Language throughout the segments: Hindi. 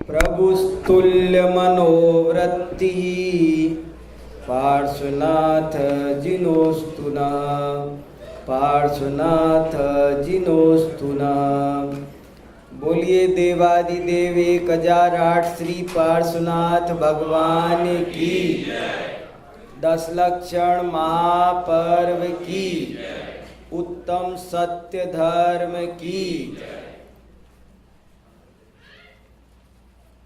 प्रभुस्तुल्य मनोवृत्ति पार्श्वनाथ जिनोस्तुना पार्श्वनाथ जिनोस्तुना। बोलिए देवादिदेव 1008 श्री पार्श्वनाथ भगवान की, 10 लक्षण महापर्व की, उत्तम सत्य धर्म की।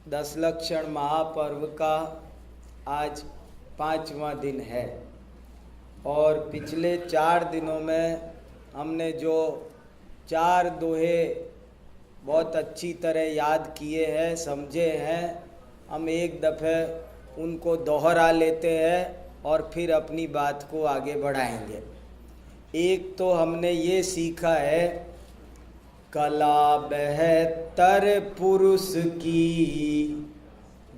10 लक्षण महापर्व का आज 5वां दिन है और पिछले 4 दिनों में हमने जो 4 दोहे बहुत अच्छी तरह याद किए हैं, समझे हैं, हम एक दफ़े उनको दोहरा लेते हैं और फिर अपनी बात को आगे बढ़ाएंगे। एक तो हमने ये सीखा है, कला बेहतर पुरुष की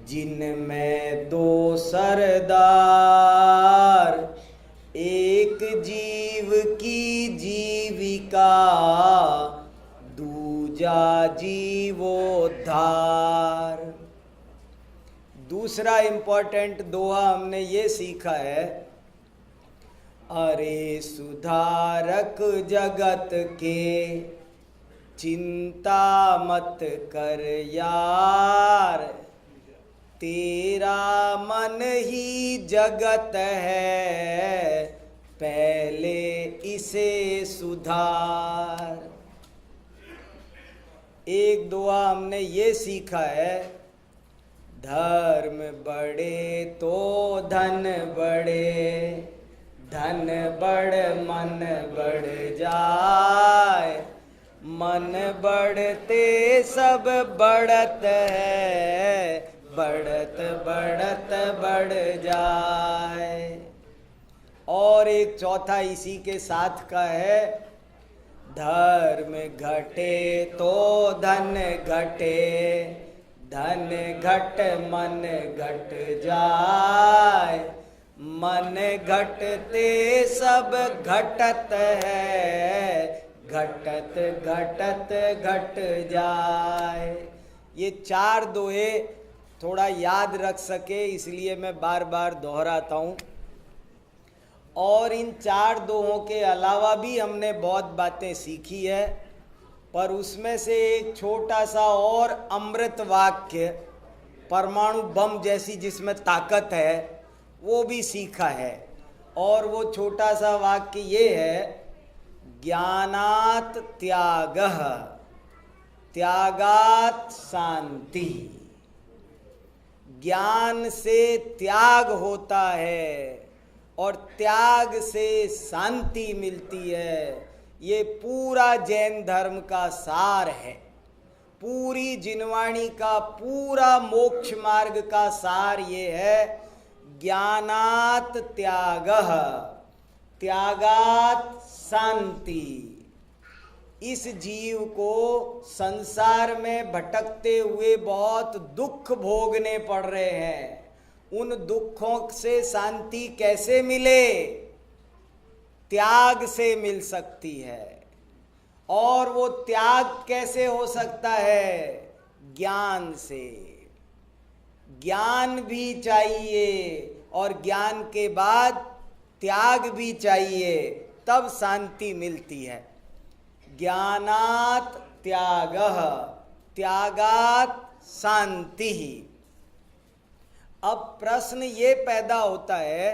जिनमें 2 सरदार, एक जीव की जीविका दूजा जीवोद्धार। दूसरा इम्पोर्टेंट दोहा हमने ये सीखा है, अरे सुधारक जगत के चिंता मत कर यार, तेरा मन ही जगत है पहले इसे सुधार। एक दुआ हमने ये सीखा है, धर्म बढ़े तो धन बढ़े, धन बढ़ मन बढ़ जाए, मन बढ़ते सब बढ़त है, बढ़त बढ़त बढ़ जाए। और एक चौथा इसी के साथ का है, धर्म घटे तो धन घटे, धन घट मन घट जाए, मन घटते सब घटत है, घटत घटत घट जाए। ये 4 दोहे थोड़ा याद रख सके इसलिए मैं बार बार दोहराता हूँ। और इन 4 दोहों के अलावा भी हमने बहुत बातें सीखी है, पर उसमें से एक छोटा सा और अमृत वाक्य, परमाणु बम जैसी जिसमें ताकत है, वो भी सीखा है। और वो छोटा सा वाक्य ये है, ज्ञानात् त्यागः त्यागात् शांति। ज्ञान से त्याग होता है और त्याग से शांति मिलती है। ये पूरा जैन धर्म का सार है, पूरी जिनवाणी का पूरा मोक्ष मार्ग का सार ये है, ज्ञानात् त्यागः त्यागात् शांति। इस जीव को संसार में भटकते हुए बहुत दुख भोगने पड़ रहे हैं, उन दुखों से शांति कैसे मिले? त्याग से मिल सकती है। और वो त्याग कैसे हो सकता है? ज्ञान से। ज्ञान भी चाहिए और ज्ञान के बाद त्याग भी चाहिए, तब शांति मिलती है। ज्ञानात् त्यागः त्यागात् शांति। अब प्रश्न ये पैदा होता है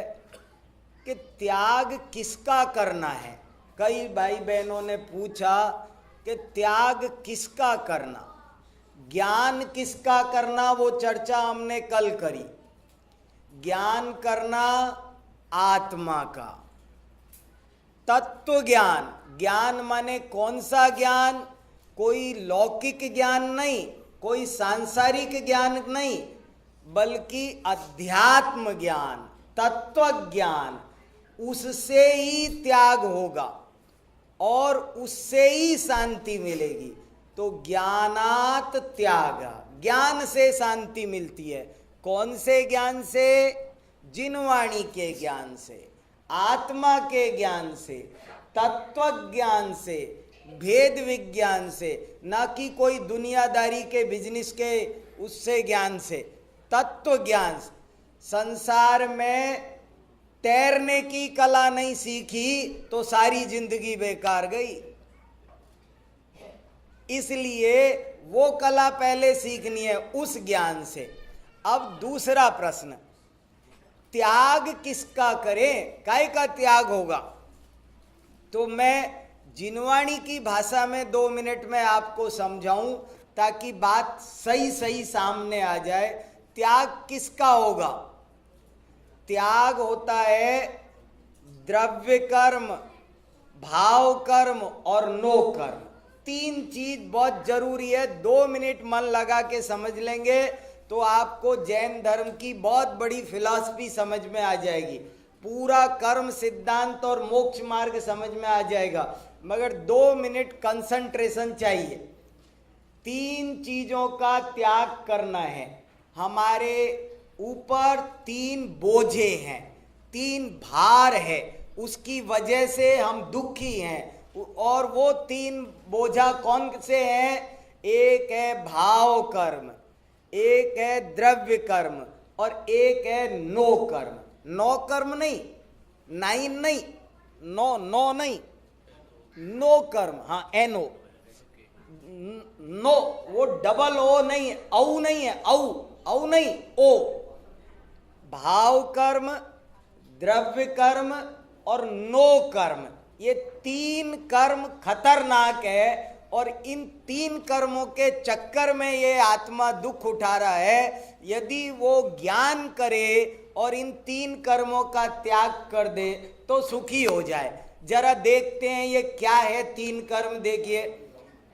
कि त्याग किसका करना है। कई भाई बहनों ने पूछा कि त्याग किसका करना, ज्ञान किसका करना, वो चर्चा हमने कल करी। ज्ञान करना आत्मा का, तत्व ज्ञान। ज्ञान माने कौन सा ज्ञान? कोई लौकिक ज्ञान नहीं, कोई सांसारिक ज्ञान नहीं, बल्कि अध्यात्म ज्ञान, तत्व ज्ञान। उससे ही त्याग होगा और उससे ही शांति मिलेगी। तो ज्ञानात् त्याग, ज्ञान से शांति मिलती है। कौन से ज्ञान से? जिनवाणी के ज्ञान से, आत्मा के ज्ञान से, तत्व ज्ञान से। भेद विज्ञान से, ना कि कोई दुनियादारी के बिजनेस के उससे ज्ञान से, तत्व ज्ञान से। संसार में तैरने की कला नहीं सीखी तो सारी जिंदगी बेकार गई, इसलिए वो कला पहले सीखनी है उस ज्ञान से। अब दूसरा प्रश्न, त्याग किसका करें, काय का त्याग होगा? तो मैं जिनवाणी की भाषा में 2 मिनट में आपको समझाऊं ताकि बात सही सही सामने आ जाए। त्याग किसका होगा? त्याग होता है द्रव्य कर्म, भाव कर्म और नो कर्म। 3 चीज बहुत जरूरी है। 2 मिनट मन लगा के समझ लेंगे तो आपको जैन धर्म की बहुत बड़ी फिलॉसफी समझ में आ जाएगी, पूरा कर्म सिद्धांत और मोक्ष मार्ग समझ में आ जाएगा। मगर 2 मिनट कंसंट्रेशन चाहिए। 3 चीजों का त्याग करना है। हमारे ऊपर 3 बोझे हैं, 3 भार है, उसकी वजह से हम दुखी हैं। और वो 3 बोझा कौन से हैं? एक है भाव कर्म, एक है द्रव्य कर्म और एक है नो कर्म। नो कर्म नहीं, 9 नहीं, नो नहीं, नो कर्म, हाँ एनो, नो वो डबल ओ नहीं है, औ नहीं है, औ नहीं, ओ। भाव कर्म, द्रव्य कर्म और नो कर्म, ये 3 कर्म खतरनाक है। और इन 3 कर्मों के चक्कर में ये आत्मा दुख उठा रहा है। यदि वो ज्ञान करे और इन 3 कर्मों का त्याग कर दे तो सुखी हो जाए। जरा देखते हैं ये क्या है 3 कर्म। देखिए,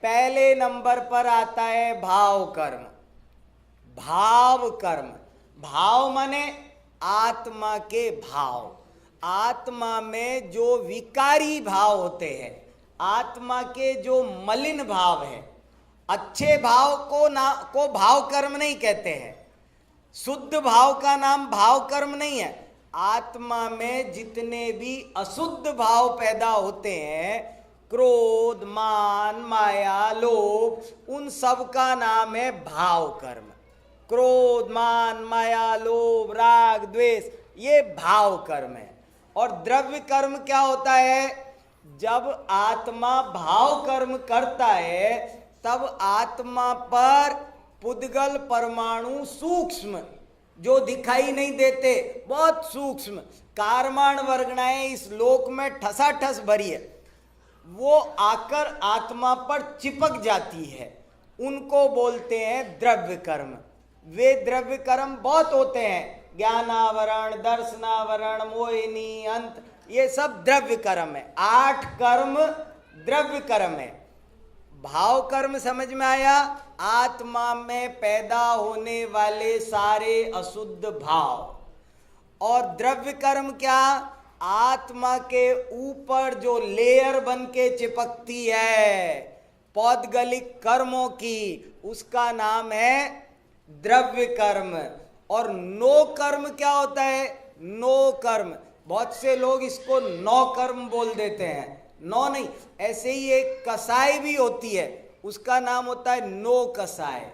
पहले नंबर पर आता है भाव कर्म। भाव कर्म, भाव माने आत्मा के भाव। आत्मा में जो विकारी भाव होते हैं, आत्मा के जो मलिन भाव है, अच्छे भाव को भाव कर्म नहीं कहते हैं। शुद्ध भाव का नाम भाव कर्म नहीं है। आत्मा में जितने भी अशुद्ध भाव पैदा होते हैं, क्रोध, मान, माया, लोभ, उन सब का नाम है भाव कर्म। क्रोध, मान, माया, लोभ, राग, द्वेष, ये भाव कर्म है। और द्रव्य कर्म क्या होता है? जब आत्मा भाव कर्म करता है तब आत्मा पर पुद्गल परमाणु सूक्ष्म, जो दिखाई नहीं देते, बहुत सूक्ष्म कारमाण वर्गणाएं इस लोक में ठसाठस भरी है, वो आकर आत्मा पर चिपक जाती है। उनको बोलते हैं द्रव्य कर्म। वे द्रव्य कर्म बहुत होते हैं, ज्ञानावरण, दर्शनावरण, मोहिनी, अंत, ये सब द्रव्य कर्म है। 8 कर्म द्रव्य कर्म है। भाव कर्म समझ में आया? आत्मा में पैदा होने वाले सारे अशुद्ध भाव। और द्रव्य कर्म क्या? आत्मा के ऊपर जो लेयर बन के चिपकती है पौद्गलिक कर्मों की, उसका नाम है द्रव्य कर्म। और नो कर्म क्या होता है? नो कर्म, बहुत से लोग इसको नौ कर्म बोल देते हैं। नौ नहीं, ऐसे ही एक कसाय भी होती है, उसका नाम होता है नो कसाय।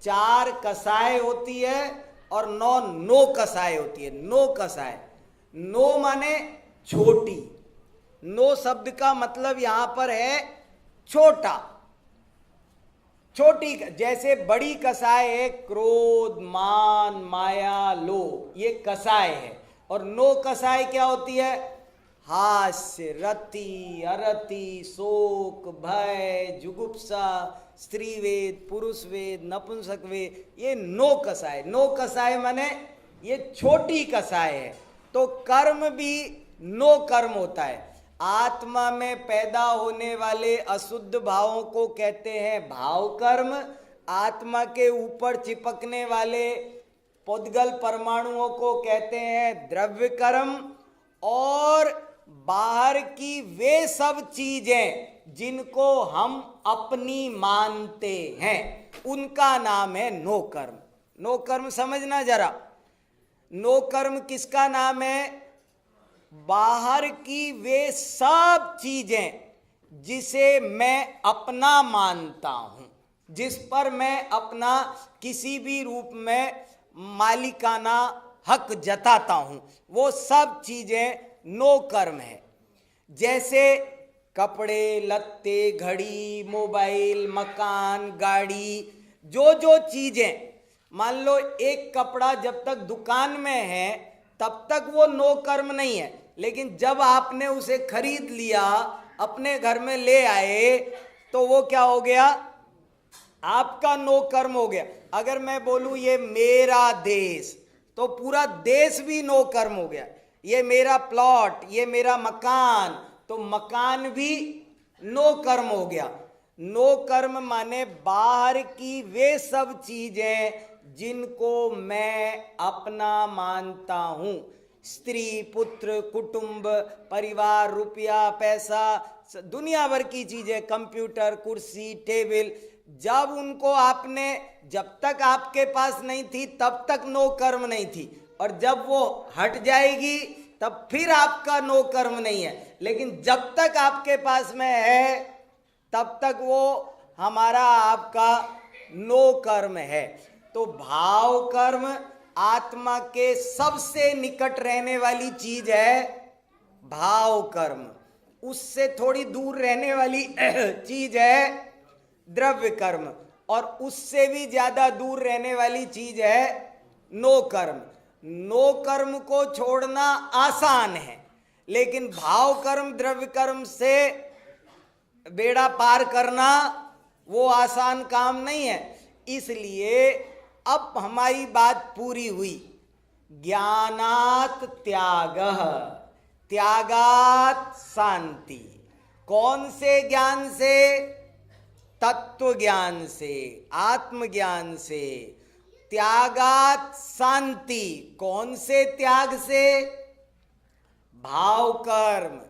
4 कसाय होती है और 9 नो कसाय होती है। नो कसाय, नो माने छोटी। नो शब्द का मतलब यहां पर है छोटा, छोटी। जैसे बड़ी कसाय है क्रोध, मान, माया, लोभ, ये कसाय है। और नो कसाय क्या होती है? हास्य, रति, अरति, शोक, भय, जुगुप्सा, स्त्री वेद, पुरुष वेद, नपुंसक वेद, ये नो कसाय। नो कसाय माने ये छोटी कसाय है। तो कर्म भी नो कर्म होता है। आत्मा में पैदा होने वाले अशुद्ध भावों को कहते हैं भाव कर्म। आत्मा के ऊपर चिपकने वाले पुद्गल परमाणुओं को कहते हैं द्रव्य कर्म। और बाहर की वे सब चीजें जिनको हम अपनी मानते हैं, उनका नाम है नो कर्म। नो कर्म समझना जरा। नो कर्म किसका नाम है? बाहर की वे सब चीजें जिसे मैं अपना मानता हूं, जिस पर मैं अपना किसी भी रूप में मालिकाना हक जताता हूं, वो सब चीजें नो कर्म है। जैसे कपड़े लत्ते, घड़ी, मोबाइल, मकान, गाड़ी, जो जो चीजें, मान लो एक कपड़ा जब तक दुकान में है तब तक वो नो कर्म नहीं है, लेकिन जब आपने उसे खरीद लिया, अपने घर में ले आए, तो वो क्या हो गया? आपका नो कर्म हो गया। अगर मैं बोलूं ये मेरा देश, तो पूरा देश भी नो कर्म हो गया। ये मेरा प्लॉट, ये मेरा मकान, तो मकान भी नो कर्म हो गया। नो कर्म माने बाहर की वे सब चीजें जिनको मैं अपना मानता हूं, स्त्री, पुत्र, कुटुंब, परिवार, रुपया, पैसा, दुनिया भर की चीजें, कंप्यूटर, कुर्सी, टेबल, जब उनको आपने, जब तक आपके पास नहीं थी तब तक नो कर्म नहीं थी, और जब वो हट जाएगी तब फिर आपका नो कर्म नहीं है। लेकिन जब तक आपके पास में है तब तक वो हमारा आपका नो कर्म है। तो भाव कर्म आत्मा के सबसे निकट रहने वाली चीज है भाव कर्म। उससे थोड़ी दूर रहने वाली चीज है द्रव्य कर्म, और उससे भी ज्यादा दूर रहने वाली चीज है नो कर्म। नो कर्म को छोड़ना आसान है, लेकिन भाव कर्म, द्रव्य कर्म से बेड़ा पार करना वो आसान काम नहीं है। इसलिए अब हमारी बात पूरी हुई। ज्ञानात त्यागः, त्यागात शांति। कौन से ज्ञान से? तत्व ज्ञान से, आत्मज्ञान से। त्यागात शांति, कौन से त्याग से? भाव कर्म,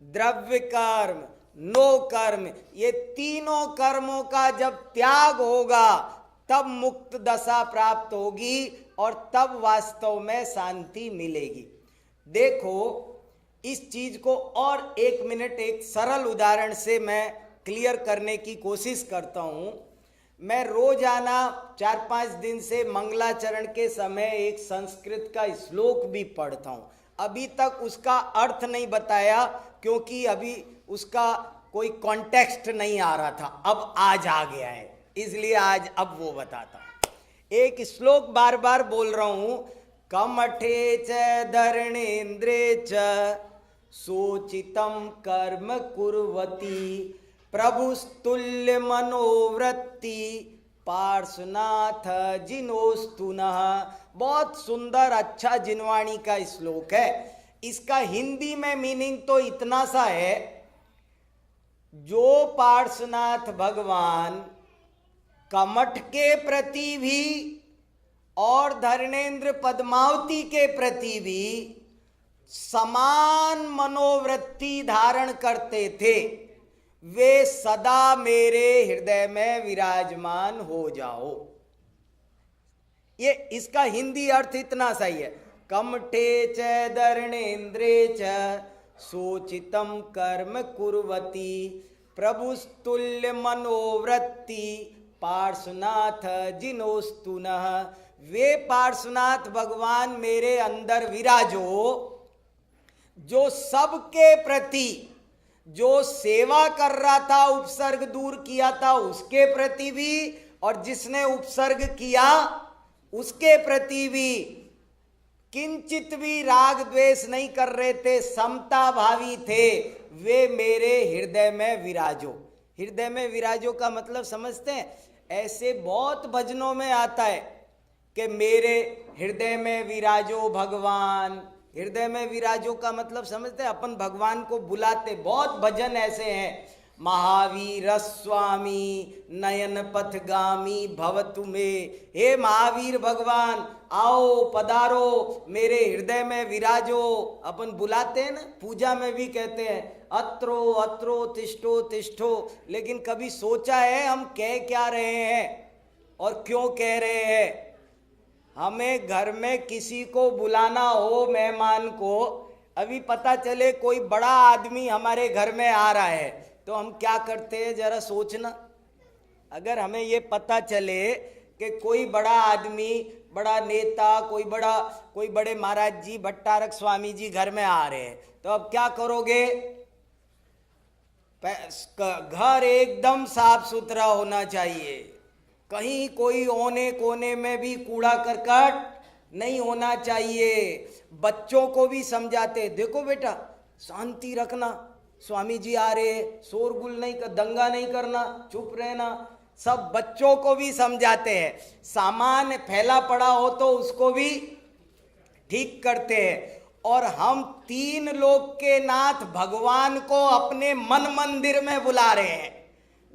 द्रव्य कर्म, नो कर्म। ये तीनों कर्मों का जब त्याग होगा तब मुक्त दशा प्राप्त होगी और तब वास्तव में शांति मिलेगी। देखो, इस चीज को और एक मिनट एक सरल उदाहरण से मैं क्लियर करने की कोशिश करता हूं। मैं रोजाना 4-5 दिन से मंगलाचरण के समय एक संस्कृत का श्लोक भी पढ़ता हूं। अभी तक उसका अर्थ नहीं बताया, क्योंकि अभी उसका कोई कॉन्टेक्स्ट नहीं आ रहा था। अब आज आ गया है, इसलिए आज अब वो बताता हूं। एक श्लोक बार बार बोल रहा हूं। कमठे च धरणेन्द्रे च सोचितम कर्म कुर्वती प्रभुस्तुल्य मनोवृत्ति पार्श्वनाथ जिनोस्तुनः। बहुत सुंदर अच्छा जिनवाणी का श्लोक है। इसका हिंदी में मीनिंग तो इतना सा है, जो पार्श्वनाथ भगवान कमठ के प्रति भी और धर्मेंद्र पद्मावती के प्रति भी समान मनोवृत्ति धारण करते थे, वे सदा मेरे हृदय में विराजमान हो जाओ। ये इसका हिंदी अर्थ इतना सही है। कमठे च धरणेन्द्रे च सोचितम कर्म कुर्वती प्रभुस्तुल्य मनोवृत्ति पार्श्वनाथ जिनोस्तुनः। वे पार्श्वनाथ भगवान मेरे अंदर विराजो, जो सबके प्रति, जो सेवा कर रहा था, उपसर्ग दूर किया था उसके प्रति भी, और जिसने उपसर्ग किया उसके प्रति भी किंचित भी राग द्वेष नहीं कर रहे थे, समता भावी थे। वे मेरे हृदय में विराजो। हृदय में विराजो का मतलब समझते हैं? ऐसे बहुत भजनों में आता है कि मेरे हृदय में विराजो भगवान। हृदय में विराजो का मतलब समझते हैं? अपन भगवान को बुलाते। बहुत भजन ऐसे हैं। महावीर स्वामी नयन पथगामी भवतु में। हे महावीर भगवान, आओ पधारो, मेरे हृदय में विराजो। अपन बुलाते हैं ना, पूजा में भी कहते हैं अत्रो अत्रो तिष्ठो तिष्ठो। लेकिन कभी सोचा है हम कह क्या रहे हैं और क्यों कह रहे हैं? हमें घर में किसी को बुलाना हो, मेहमान को, अभी पता चले कोई बड़ा आदमी हमारे घर में आ रहा है, तो हम क्या करते हैं जरा सोचना। अगर हमें ये पता चले कि कोई बड़ा आदमी, बड़ा नेता, कोई बड़े महाराज जी, भट्टारक स्वामी जी घर में आ रहे हैं, तो अब क्या करोगे? घर एकदम साफ सुथरा होना चाहिए, कहीं कोई औने कोने में भी कूड़ा करकट नहीं होना चाहिए। बच्चों को भी समझाते, देखो बेटा शांति रखना, स्वामी जी आ रहे हैं, शोरगुल नहीं कर, दंगा नहीं करना, चुप रहना। सब बच्चों को भी समझाते हैं। सामान फैला पड़ा हो तो उसको भी ठीक करते हैं। और हम 3 लोक के नाथ भगवान को अपने मन मंदिर में बुला रहे हैं,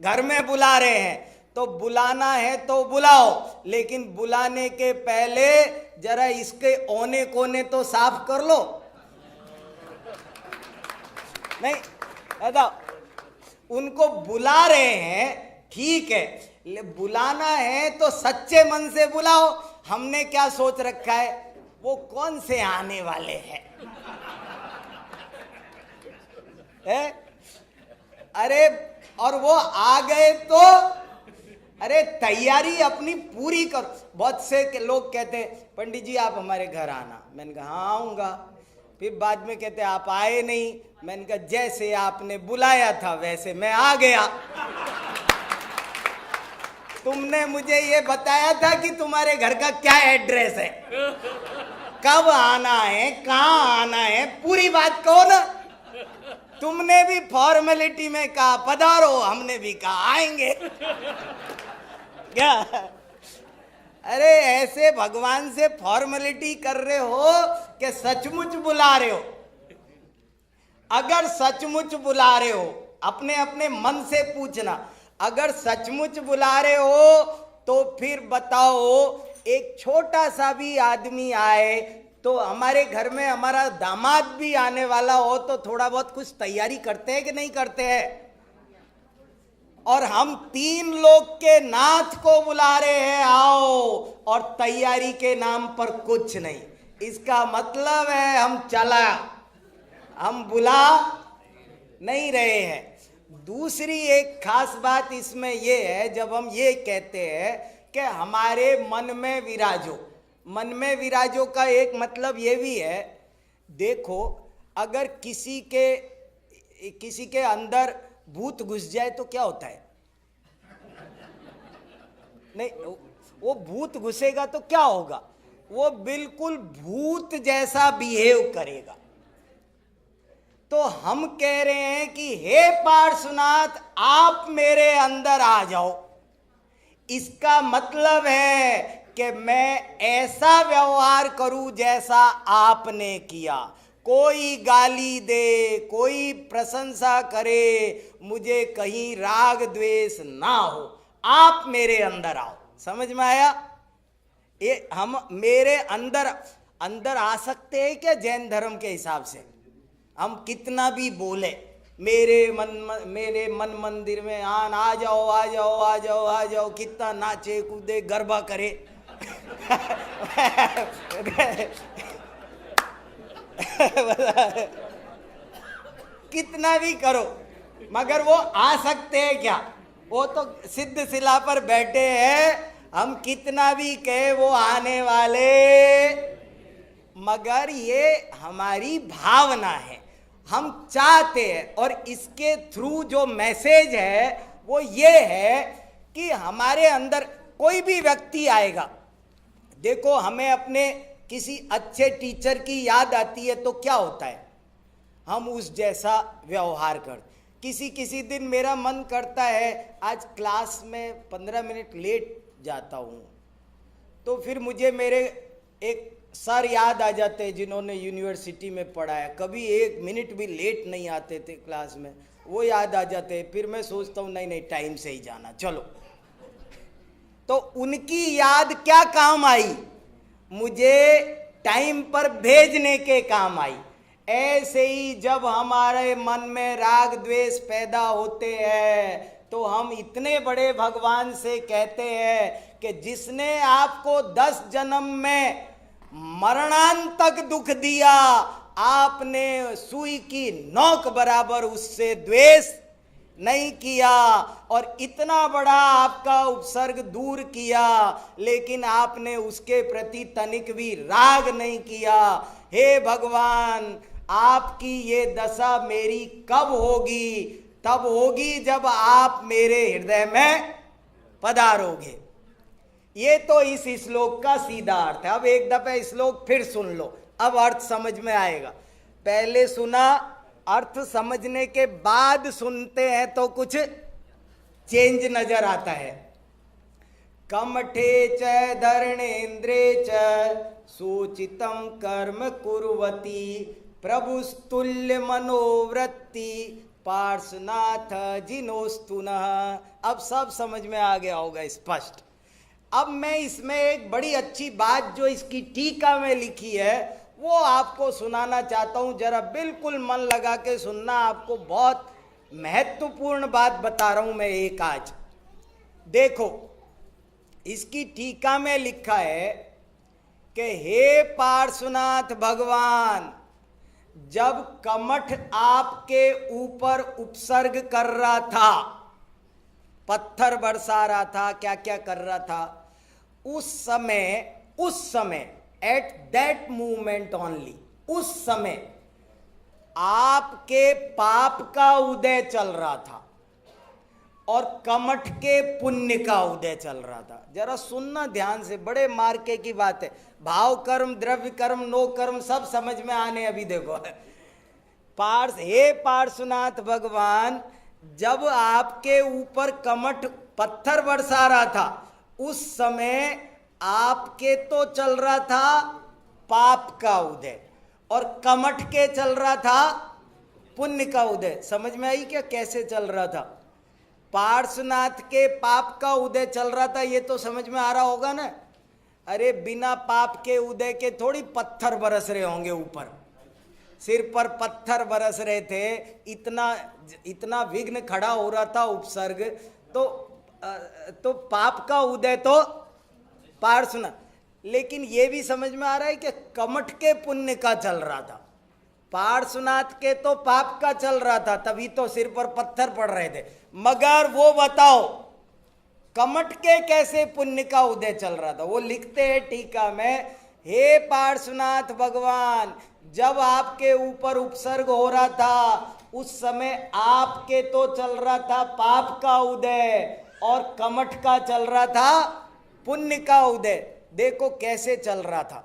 घर में बुला रहे हैं। तो बुलाना है तो बुलाओ, लेकिन बुलाने के पहले जरा इसके औने कोने तो साफ कर लो। नहीं दादा, उनको बुला रहे हैं, ठीक है, बुलाना है तो सच्चे मन से बुलाओ। हमने क्या सोच रखा है, वो कौन से आने वाले हैं है? अरे और वो आ गए तो अरे तैयारी अपनी पूरी करो। बहुत से लोग कहते हैं पंडित जी आप हमारे घर आना, मैंने कहा हाँ आऊंगा। फिर बाद में कहते आप आए नहीं, मैंने कहा जैसे आपने बुलाया था वैसे मैं आ गया। तुमने मुझे ये बताया था कि तुम्हारे घर का क्या एड्रेस है, कब आना है, कहाँ आना है, पूरी बात कहो ना। तुमने भी फॉर्मेलिटी में कहा पधारो, हमने भी कहा आएंगे क्या? अरे ऐसे भगवान से फॉर्मेलिटी कर रहे हो कि सचमुच बुला रहे हो? अगर सचमुच बुला रहे हो, अपने अपने मन से पूछना, अगर सचमुच बुला रहे हो तो फिर बताओ, एक छोटा सा भी आदमी आए तो हमारे घर में हमारा दामाद भी आने वाला हो तो थोड़ा बहुत कुछ तैयारी करते हैं कि नहीं करते हैं? और हम 3 लोग के नाथ को बुला रहे हैं आओ, और तैयारी के नाम पर कुछ नहीं। इसका मतलब है हम बुला नहीं रहे हैं। दूसरी एक खास बात इसमें यह है, जब हम ये कहते हैं कि हमारे मन में विराजो, मन में विराजो का एक मतलब ये भी है, देखो अगर किसी के अंदर भूत घुस जाए तो क्या होता है? नहीं, वो भूत घुसेगा तो क्या होगा? वो बिल्कुल भूत जैसा बिहेव करेगा। तो हम कह रहे हैं कि हे पार्श्वनाथ आप मेरे अंदर आ जाओ। इसका मतलब है कि मैं ऐसा व्यवहार करूं जैसा आपने किया। कोई गाली दे, कोई प्रशंसा करे, मुझे कहीं राग द्वेष ना हो, आप मेरे अंदर आओ। समझ में आया? ये हम मेरे अंदर आ सकते हैं क्या? जैन धर्म के हिसाब से हम कितना भी बोले, मेरे मन मंदिर में आ जाओ आ जाओ आ जाओ आ जाओ, कितना नाचे कूदे गरबा करे कितना भी करो, मगर वो आ सकते हैं क्या? वो तो सिद्ध शिला पर बैठे हैं। हम कितना भी कहे वो आने वाले, मगर ये हमारी भावना है, हम चाहते हैं। और इसके थ्रू जो मैसेज है वो ये है कि हमारे अंदर कोई भी व्यक्ति आएगा, देखो हमें अपने किसी अच्छे टीचर की याद आती है तो क्या होता है, हम उस जैसा व्यवहार करते। किसी दिन मेरा मन करता है आज क्लास में 15 मिनट लेट जाता हूँ, तो फिर मुझे मेरे एक सर याद आ जाते हैं जिन्होंने यूनिवर्सिटी में पढ़ाया, कभी 1 मिनट भी लेट नहीं आते थे क्लास में, वो याद आ जाते हैं। फिर मैं सोचता हूँ नहीं टाइम से ही जाना, चलो। तो उनकी याद क्या काम आई? मुझे टाइम पर भेजने के काम आई। ऐसे ही जब हमारे मन में राग द्वेष पैदा होते हैं तो हम इतने बड़े भगवान से कहते हैं कि जिसने आपको 10 जन्म में मरणांतक दुख दिया, आपने सुई की नोक बराबर उससे द्वेष नहीं किया, और इतना बड़ा आपका उपसर्ग दूर किया, लेकिन आपने उसके प्रति तनिक भी राग नहीं किया। हे भगवान, आपकी ये दशा मेरी कब होगी? तब होगी जब आप मेरे हृदय में पधारोगे। ये तो इस श्लोक का सीधा अर्थ है। अब एक दफे श्लोक फिर सुन लो, अब अर्थ समझ में आएगा। पहले सुना, अर्थ समझने के बाद सुनते हैं तो कुछ चेंज नजर आता है। कमठे च धरणेन्द्रे च सूचितम कर्म कुर्वती प्रभुस्तुल्य मनोवृत्ति पार्श्वनाथ जिनोस्तुनः। अब सब समझ में आ गया होगा स्पष्ट। अब मैं इसमें एक बड़ी अच्छी बात जो इसकी टीका में लिखी है वो आपको सुनाना चाहता हूं। जरा बिल्कुल मन लगा के सुनना, आपको बहुत महत्वपूर्ण बात बता रहा हूं मैं एक आज। देखो, इसकी टीका में लिखा है कि हे पार्श्वनाथ भगवान, जब कमठ आपके ऊपर उपसर्ग कर रहा था, पत्थर बरसा रहा था, क्या क्या कर रहा था, उस समय एट दैट मूवमेंट ओनली, उस समय आपके पाप का उदय चल रहा था और कमठ के पुण्य का उदय चल रहा था। जरा सुनना ध्यान से, बड़े मार्के की बात है। भाव कर्म, द्रव्य कर्म, नो कर्म सब समझ में आने। अभी देखो, हे पार्श्वनाथ भगवान, जब आपके ऊपर कमठ पत्थर बरसा रहा था, उस समय आपके तो चल रहा था पाप का उदय और कमठ के चल रहा था पुण्य का उदय। समझ में आई क्या कैसे चल रहा था? पार्श्वनाथ के पाप का उदय चल रहा था, ये तो समझ में आ रहा होगा ना। अरे बिना पाप के उदय के थोड़ी पत्थर बरस रहे होंगे ऊपर, सिर पर पत्थर बरस रहे थे, इतना विघ्न खड़ा हो रहा था उपसर्ग, तो पाप का उदय तो पार्श्वनाथ। लेकिन ये भी समझ में आ रहा है कि कमठ के पुण्य का चल रहा था, पार्श्वनाथ के तो पाप का चल रहा था, तभी तो सिर पर पत्थर पड़ रहे थे। मगर वो बताओ कमठ के कैसे पुण्य का उदय चल रहा था? वो लिखते हैं टीका में, हे पार्श्वनाथ भगवान, जब आपके ऊपर उपसर्ग हो रहा था, उस समय आपके तो चल रहा था पाप का उदय और कमठ का चल रहा था पुण्य का उदय। देखो कैसे चल रहा था,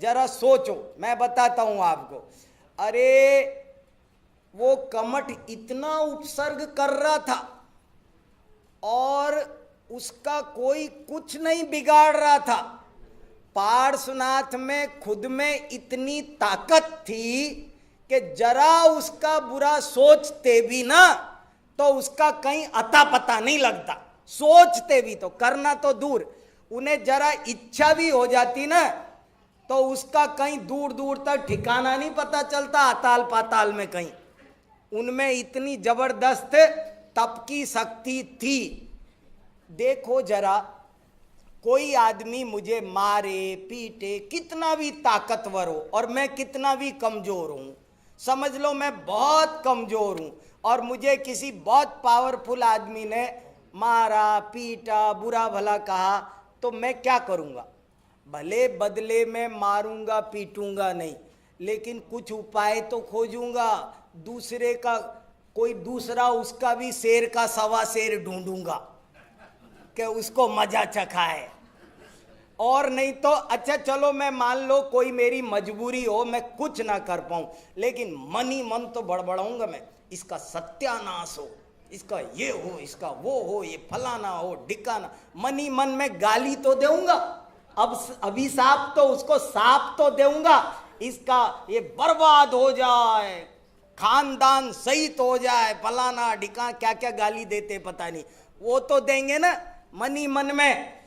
जरा सोचो, मैं बताता हूं आपको। अरे वो कमठ इतना उपसर्ग कर रहा था और उसका कोई कुछ नहीं बिगाड़ रहा था। पार्श्वनाथ में खुद में इतनी ताकत थी कि जरा उसका बुरा सोचते भी ना तो उसका कहीं अता पता नहीं लगता। सोचते भी तो, करना तो दूर, उन्हें जरा इच्छा भी हो जाती ना तो उसका कहीं दूर दूर तक ठिकाना नहीं पता चलता, अताल पाताल में कहीं। उनमें इतनी जबरदस्त तप की शक्ति थी। देखो जरा, कोई आदमी मुझे मारे पीटे, कितना भी ताकतवर हो और मैं कितना भी कमजोर हूं, समझ लो मैं बहुत कमजोर हूं, और मुझे किसी बहुत पावरफुल आदमी ने मारा पीटा बुरा भला कहा, तो मैं क्या करूंगा? भले बदले में मारूंगा पीटूंगा नहीं, लेकिन कुछ उपाय तो खोजूंगा, दूसरे का कोई दूसरा उसका भी शेर का सवा शेर ढूंढूंगा कि उसको मजा चखाए। और नहीं तो अच्छा चलो मैं मान लो कोई मेरी मजबूरी हो, मैं कुछ ना कर पाऊं, लेकिन मन ही मन तो बड़बड़ाऊंगा मैं, इसका सत्यानाश हो, इसका ये हो, इसका वो हो, ये फलाना हो ढिकाना। मन ही मन में गाली तो दूंगा, अब अभिशाप तो उसको साप तो दूंगा, इसका ये बर्बाद हो जाए, खानदान सहित हो जाए, फलाना ढिका, क्या क्या गाली देते पता नहीं, वो तो देंगे ना मन ही मन में।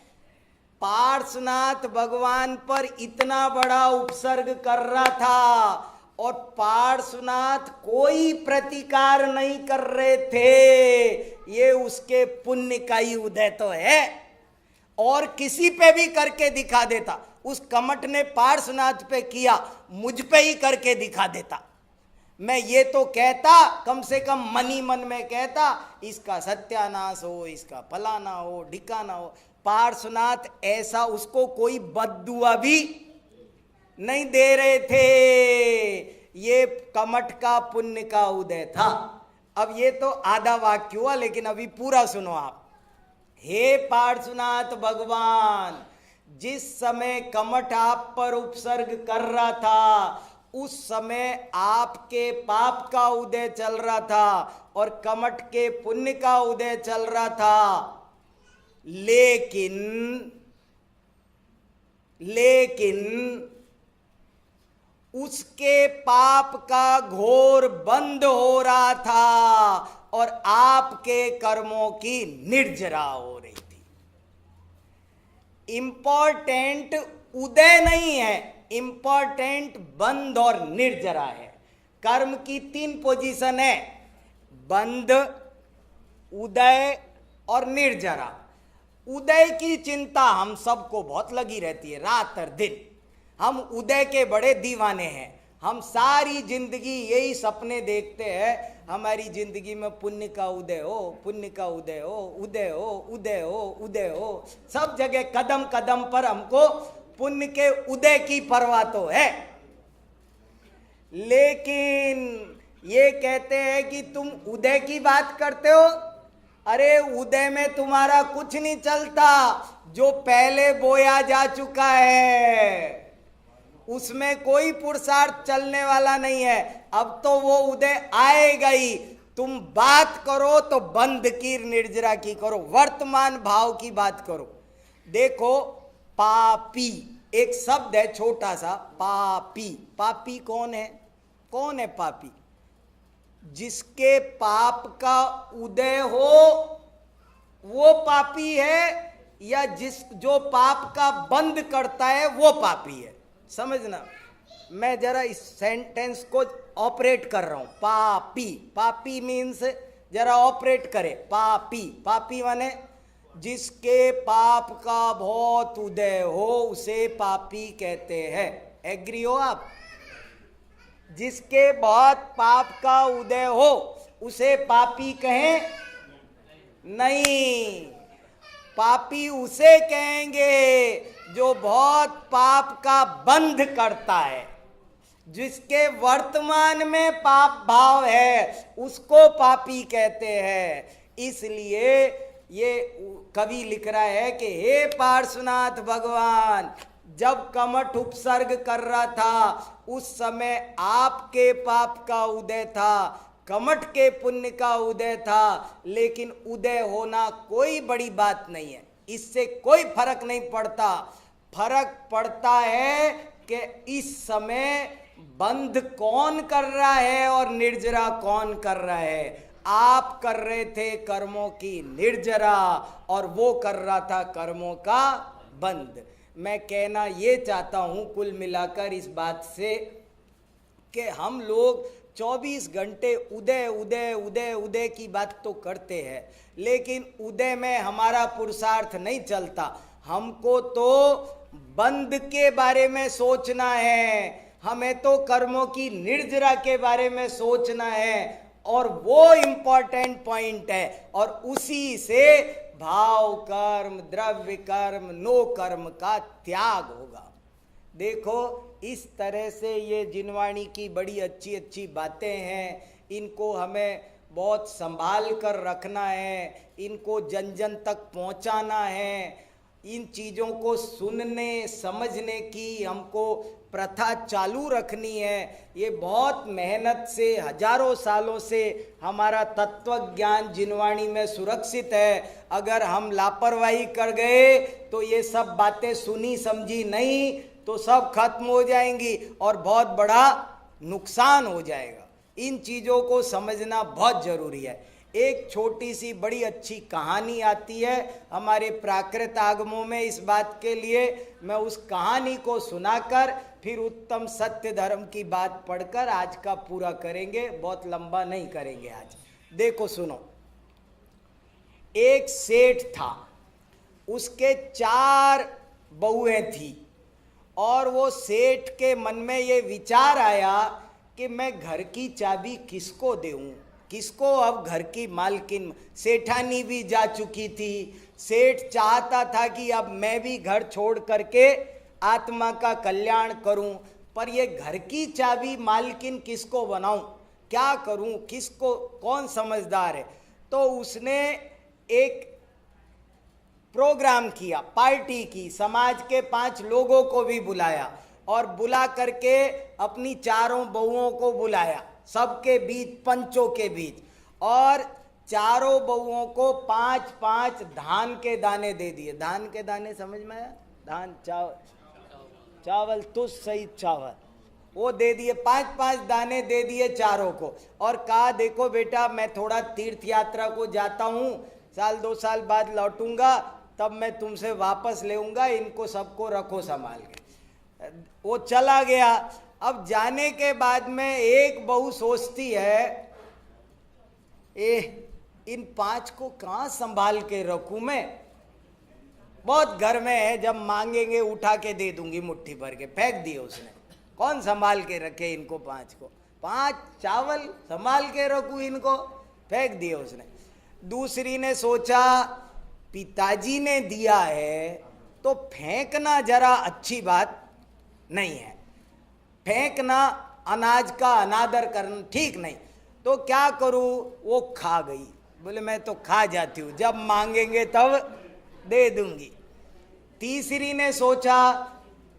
पार्श्वनाथ भगवान पर इतना बड़ा उपसर्ग कर रहा था और पार्श्वनाथ कोई प्रतिकार नहीं कर रहे थे, ये उसके पुण्य का ही उदय तो है। और किसी पे भी करके दिखा देता, उस कमठ ने पार्श्वनाथ पे किया, मुझ पे ही करके दिखा देता। मैं ये तो कहता, कम से कम मन ही मन में कहता, इसका सत्यानाश हो, इसका फलाना हो, ढिकाना हो। पार्श्वनाथ ऐसा उसको कोई बद्दुआ भी नहीं दे रहे थे, ये कमठ का पुण्य का उदय था। अब ये तो आधा वाक्य हुआ, लेकिन अभी पूरा सुनो आप। हे पार्श्वनाथ भगवान, जिस समय कमठ आप पर उपसर्ग कर रहा था, उस समय आपके पाप का उदय चल रहा था और कमठ के पुण्य का उदय चल रहा था। लेकिन उसके पाप का घोर बंद हो रहा था और आपके कर्मों की निर्जरा हो रही थी। इंपॉर्टेंट उदय नहीं है, इंपॉर्टेंट बंद और निर्जरा है। कर्म की 3 पोजीशन है, बंद, उदय और निर्जरा। उदय की चिंता हम सबको बहुत लगी रहती है, रात और दिन। हम उदय के बड़े दीवाने हैं। हम सारी जिंदगी यही सपने देखते हैं, हमारी जिंदगी में पुण्य का उदय हो, पुण्य का उदय हो, उदय हो, उदय हो, उदय हो। सब जगह कदम कदम पर हमको पुण्य के उदय की परवाह तो है। लेकिन ये कहते हैं कि तुम उदय की बात करते हो। अरे उदय में तुम्हारा कुछ नहीं चलता, जो पहले बोया जा चुका है उसमें कोई पुरुषार्थ चलने वाला नहीं है। अब तो वो उदय आएगा ही। तुम बात करो तो बंध की, निर्जरा की करो, वर्तमान भाव की बात करो। देखो, पापी एक शब्द है छोटा सा, पापी। पापी कौन है? कौन है पापी? जिसके पाप का उदय हो वो पापी है, या जो पाप का बंद करता है वो पापी है। समझना, मैं जरा इस सेंटेंस को ऑपरेट कर रहा हूं। पापी, पापी मीन्स जरा ऑपरेट करे। पापी, पापी माने जिसके पाप का बहुत उदय हो उसे पापी कहते हैं। एग्री हो आप? जिसके बहुत पाप का उदय हो उसे पापी कहें नहीं। पापी उसे कहेंगे जो बहुत पाप का बंध करता है। जिसके वर्तमान में पाप भाव है उसको पापी कहते हैं। इसलिए ये कवि लिख रहा है कि हे पार्श्वनाथ भगवान, जब कमठ उपसर्ग कर रहा था उस समय आपके पाप का उदय था, कमठ के पुण्य का उदय था। लेकिन उदय होना कोई बड़ी बात नहीं है, इससे कोई फर्क नहीं पड़ता। फर्क पड़ता है कि इस समय बंध कौन कर रहा है और निर्जरा कौन कर रहा है। आप कर रहे थे कर्मों की निर्जरा और वो कर रहा था कर्मों का बंध। मैं कहना ये चाहता हूँ कुल मिलाकर इस बात से कि हम लोग 24 घंटे उदय उदय उदय उदय की बात तो करते हैं, लेकिन उदय में हमारा पुरुषार्थ नहीं चलता। हमको तो बंध के बारे में सोचना है, हमें तो कर्मों की निर्जरा के बारे में सोचना है, और वो इम्पोर्टेंट पॉइंट है। और उसी से भाव कर्म, द्रव्य कर्म, नो कर्म का त्याग होगा। देखो, इस तरह से ये जिनवाणी की बड़ी अच्छी अच्छी बातें हैं, इनको हमें बहुत संभाल कर रखना है, इनको जन जन तक पहुंचाना है। इन चीज़ों को सुनने समझने की हमको प्रथा चालू रखनी है। ये बहुत मेहनत से हजारों सालों से हमारा तत्व ज्ञान जिनवाणी में सुरक्षित है। अगर हम लापरवाही कर गए तो ये सब बातें सुनी समझी नहीं तो सब खत्म हो जाएंगी और बहुत बड़ा नुकसान हो जाएगा। इन चीज़ों को समझना बहुत ज़रूरी है। एक छोटी सी बड़ी अच्छी कहानी आती है हमारे प्राकृत आगमों में इस बात के लिए। मैं उस कहानी को सुनाकर फिर उत्तम सत्य धर्म की बात पढ़कर आज का पूरा करेंगे, बहुत लंबा नहीं करेंगे आज। देखो सुनो, एक सेठ था, उसके 4 बहुएं थी, और वो सेठ के मन में ये विचार आया कि मैं घर की चाबी किसको दूं, किसको अब घर की मालकिन। सेठानी भी जा चुकी थी, सेठ चाहता था कि अब मैं भी घर छोड़ करके आत्मा का कल्याण करूं, पर ये घर की चाबी मालकिन किसको बनाऊं, क्या करूं, किसको, कौन समझदार है। तो उसने एक प्रोग्राम किया, पार्टी की, समाज के 5 लोगों को भी बुलाया और बुला करके अपनी चारों बहुओं को बुलाया, सबके बीच, पंचों के बीच, और चारों बहुओं को 5-5 धान के दाने दे दिए। धान के दाने समझ में आया? धान, चावल तुझ सहित चावल, वो दे दिए, 5-5 दाने दे दिए चारों को, और कहा देखो बेटा, मैं थोड़ा तीर्थ यात्रा को जाता हूँ, 1-2 साल बाद लौटूंगा, तब मैं तुमसे वापस लेऊंगा, इनको सबको रखो संभाल के। वो चला गया। अब जाने के बाद में एक बहू सोचती है, इन 5 को कहाँ संभाल के रखूं मैं, बहुत घर में है, जब मांगेंगे उठा के दे दूंगी मुट्ठी भर के। फेंक दिए उसने, कौन संभाल के रखे इनको 5 को, 5 चावल संभाल के रखूं इनको, फेंक दिए उसने। दूसरी ने सोचा पिताजी ने दिया है तो फेंकना जरा अच्छी बात नहीं है, फेंकना, अनाज का अनादर करना ठीक नहीं, तो क्या करूं, वो खा गई। बोले मैं तो खा जाती हूँ, जब मांगेंगे तब दे दूंगी। तीसरी ने सोचा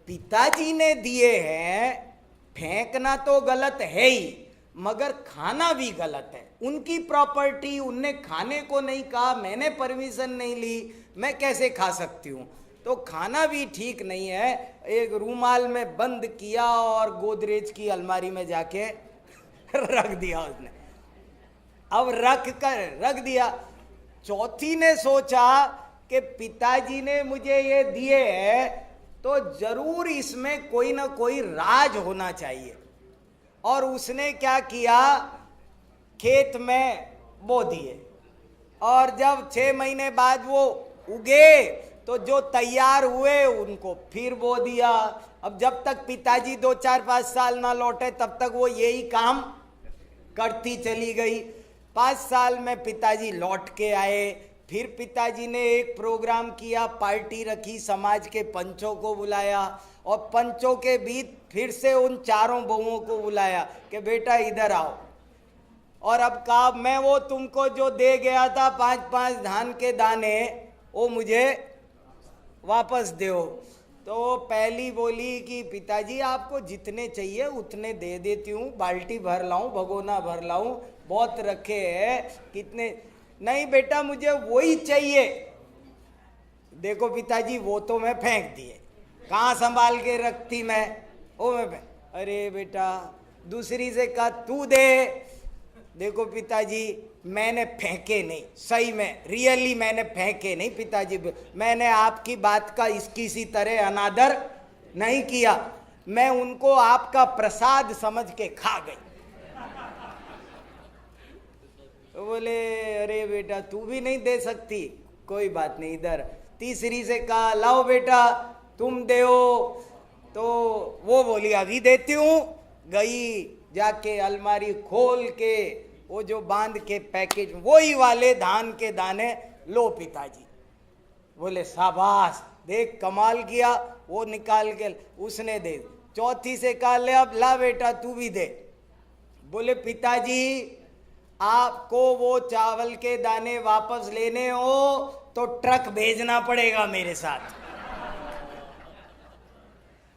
पिताजी ने दिए हैं, फेंकना तो गलत है ही, मगर खाना भी गलत है, उनकी प्रॉपर्टी, उनने खाने को नहीं कहा, मैंने परमिशन नहीं ली, मैं कैसे खा सकती हूँ, तो खाना भी ठीक नहीं है। एक रूमाल में बंद किया और गोदरेज की अलमारी में जाके रख दिया उसने। अब रख दिया। चौथी ने सोचा कि पिताजी ने मुझे ये दिए हैं तो जरूर इसमें कोई ना कोई राज होना चाहिए, और उसने क्या किया, खेत में बो दिए, और जब 6 महीने बाद वो उगे तो जो तैयार हुए उनको फिर बो दिया। अब जब तक पिताजी 2-4-5 साल ना लौटे तब तक वो यही काम करती चली गई। 5 साल में पिताजी लौट के आए, फिर पिताजी ने एक प्रोग्राम किया, पार्टी रखी, समाज के पंचों को बुलाया, और पंचों के बीच फिर से उन चारों बहुओं को बुलाया कि बेटा इधर आओ, और अब कहा मैं वो तुमको जो दे गया था 5-5 धान के दाने, वो मुझे वापस दो। तो पहली बोली कि पिताजी आपको जितने चाहिए उतने दे देती हूँ, बाल्टी भर लाऊं, भगोना भर लाऊं, बहुत रखे हैं, कितने, नहीं बेटा मुझे वही चाहिए। देखो पिताजी वो तो मैं फेंक दिए, कहाँ संभाल के रखती मैं, ओ मैं, अरे बेटा। दूसरी से कहा तू दे, देखो पिताजी मैंने फेंके नहीं, सही में रियली मैंने फेंके नहीं पिताजी, मैंने आपकी बात का इसकी सी तरह अनादर नहीं किया, मैं उनको आपका प्रसाद समझ के खा गई। तो बोले अरे बेटा तू भी नहीं दे सकती, कोई बात नहीं, इधर। तीसरी से कहा लाओ बेटा तुम दो, तो वो बोली अभी देती हूँ। गई, जाके अलमारी खोल के वो जो बांध के पैकेज, वही वाले धान के दाने, लो पिताजी। बोले शाबाश, देख कमाल किया, वो निकाल के उसने दे। चौथी से कहा ले अब ला बेटा तू भी दे। बोले पिताजी आपको वो चावल के दाने वापस लेने हो तो ट्रक भेजना पड़ेगा मेरे साथ,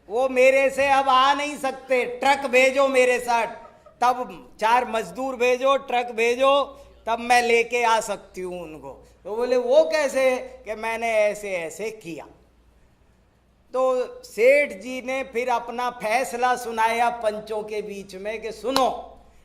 वो मेरे से अब आ नहीं सकते, ट्रक भेजो मेरे साथ, तब 4 मजदूर भेजो, ट्रक भेजो, तब मैं लेके आ सकती हूँ उनको। तो बोले वो कैसे, कि मैंने ऐसे ऐसे किया। तो सेठ जी ने फिर अपना फैसला सुनाया पंचों के बीच में कि सुनो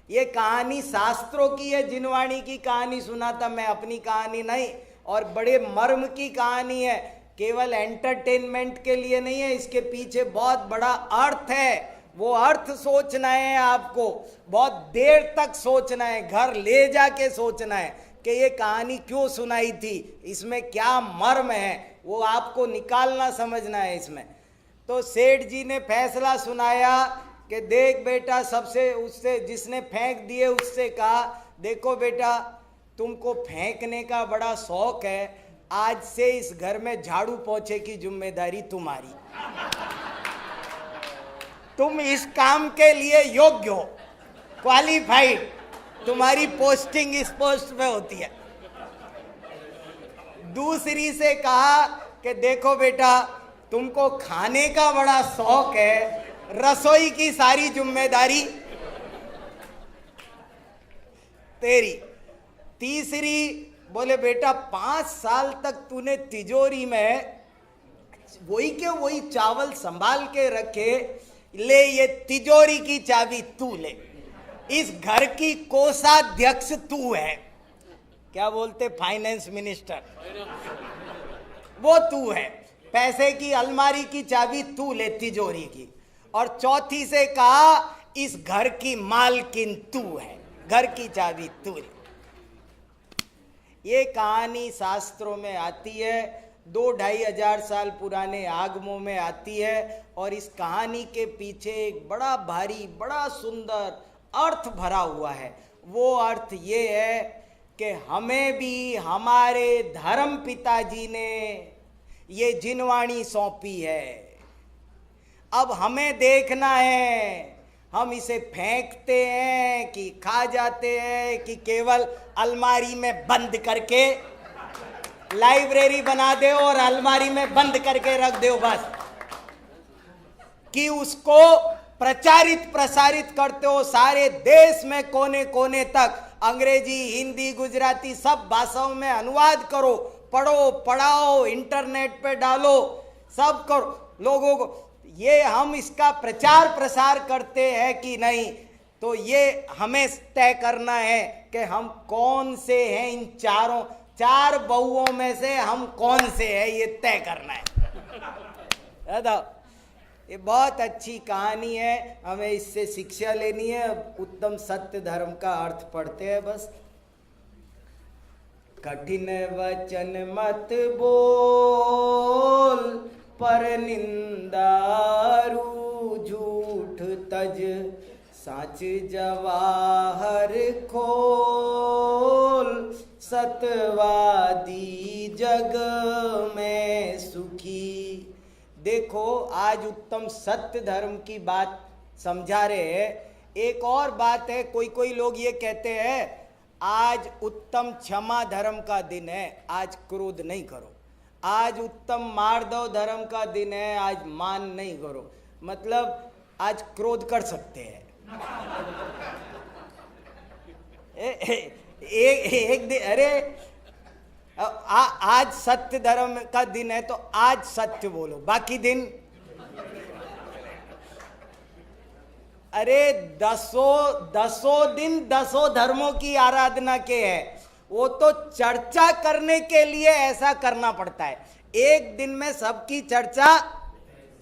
ये कहानी शास्त्रों की है, जिनवाणी की कहानी सुनाता मैं, अपनी कहानी नहीं, और बड़े मर्म की कहानी है, केवल एंटरटेनमेंट के लिए नहीं है, इसके पीछे बहुत बड़ा अर्थ है। वो अर्थ सोचना है आपको, बहुत देर तक सोचना है, घर ले जाके सोचना है कि ये कहानी क्यों सुनाई थी, इसमें क्या मर्म है, वो आपको निकालना समझना है इसमें। तो सेठ जी ने फैसला सुनाया कि देख बेटा, सबसे उससे जिसने फेंक दिए उससे कहा, देखो बेटा तुमको फेंकने का बड़ा शौक है, आज से इस घर में झाड़ू पोछे की जिम्मेदारी तुम्हारी, तुम इस काम के लिए योग्य हो, क्वालिफाइड, तुम्हारी पोस्टिंग इस पोस्ट पे होती है। दूसरी से कहा कि देखो बेटा तुमको खाने का बड़ा शौक है, रसोई की सारी जिम्मेदारी तेरी। तीसरी बोले बेटा 5 साल तक तूने तिजोरी में वही के वही चावल संभाल के रखे, ले ये तिजोरी की चाबी तू ले, इस घर की कोषाध्यक्ष तू है, क्या बोलते फाइनेंस मिनिस्टर, वो तू है, पैसे की अलमारी की चाबी तू ले तिजोरी की। और चौथी से कहा इस घर की मालकिन तू है, घर की चाबी तू ले। ये कहानी शास्त्रों में आती है, 2-2.5 हजार साल पुराने आगमों में आती है, और इस कहानी के पीछे एक बड़ा भारी बड़ा सुंदर अर्थ भरा हुआ है। वो अर्थ ये है कि हमें भी हमारे धर्म पिताजी ने ये जिनवाणी सौंपी है, अब हमें देखना है हम इसे फेंकते हैं कि खा जाते हैं, कि केवल अलमारी में बंद करके लाइब्रेरी बना दे और अलमारी में बंद करके रख दो बस, कि उसको प्रचारित प्रसारित करते हो सारे देश में, कोने कोने तक, अंग्रेजी हिंदी गुजराती सब भाषाओं में अनुवाद करो, पढ़ो पढ़ाओ, इंटरनेट पे डालो, सब करो लोगों को। ये हम इसका प्रचार प्रसार करते हैं कि नहीं, तो ये हमें तय करना है कि हम कौन से हैं, इन चार बहुओं में से हम कौन से हैं, ये तय करना है। ये बहुत अच्छी कहानी है, हमें इससे शिक्षा लेनी है। उत्तम सत्य धर्म का अर्थ पढ़ते हैं बस। कठिन वचन मत बोल, पर निंदारू झूठ तज, साच जवाहर खोल, सतवादी जग में सुखी। देखो आज उत्तम सत्य धर्म की बात समझा रहे हैं। एक और बात है, कोई कोई लोग ये कहते हैं आज उत्तम क्षमा धर्म का दिन है, आज क्रोध नहीं करो। आज उत्तम मार्दव धर्म का दिन है, आज मान नहीं करो, मतलब आज क्रोध कर सकते हैं। एक दिन, अरे आज सत्य धर्म का दिन है तो आज सत्य बोलो, बाकी दिन अरे दसों दिन 10 धर्मों की आराधना के है, वो तो चर्चा करने के लिए ऐसा करना पड़ता है। एक दिन में सबकी चर्चा,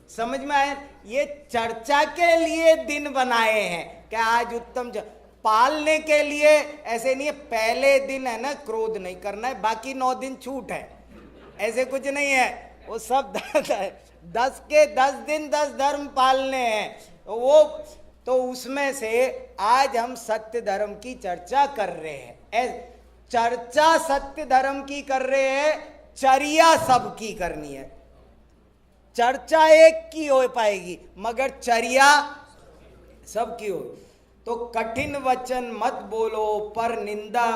समझ में आए, ये चर्चा के लिए दिन बनाए हैं कि आज उत्तम पालने के लिए ऐसे नहीं है। पहले दिन है ना क्रोध नहीं करना है, बाकी 9 दिन छूट है, ऐसे कुछ नहीं है। वो सब 10 के 10 दिन 10 धर्म पालने हैं, वो तो उसमें से आज हम सत्य धर्म की चर्चा कर रहे हैं। चर्चा सत्य धर्म की कर रहे हैं, चर्या सबकी करनी है। चर्चा एक की हो पाएगी मगर चर्या सबकी हो। तो कठिन वचन मत बोलो, पर निंदा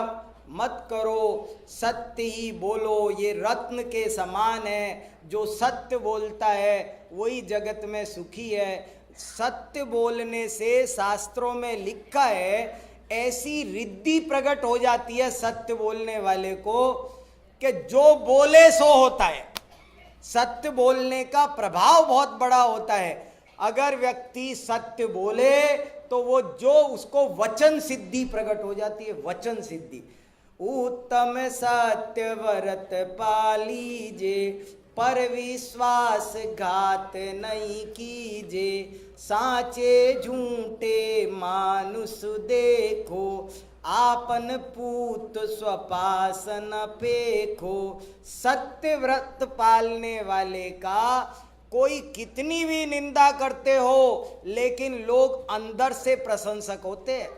मत करो, सत्य ही बोलो। ये रत्न के समान है, जो सत्य बोलता है वही जगत में सुखी है। सत्य बोलने से शास्त्रों में लिखा है ऐसी रिद्धि प्रकट हो जाती है सत्य बोलने वाले को कि जो बोले सो होता है। सत्य बोलने का प्रभाव बहुत बड़ा होता है। अगर व्यक्ति सत्य बोले तो वो जो उसको वचन सिद्धि प्रकट हो जाती है, वचन सिद्धि। उत्तम सत्य व्रत पालीजे, पर विश्वास घात नहीं कीजे। साचे झूठे मानुष देखो, आपन पूत स्वपास न पेखो। सत्य व्रत पालने वाले का कोई कितनी भी निंदा करते हो, लेकिन लोग अंदर से प्रशंसक होते हैं।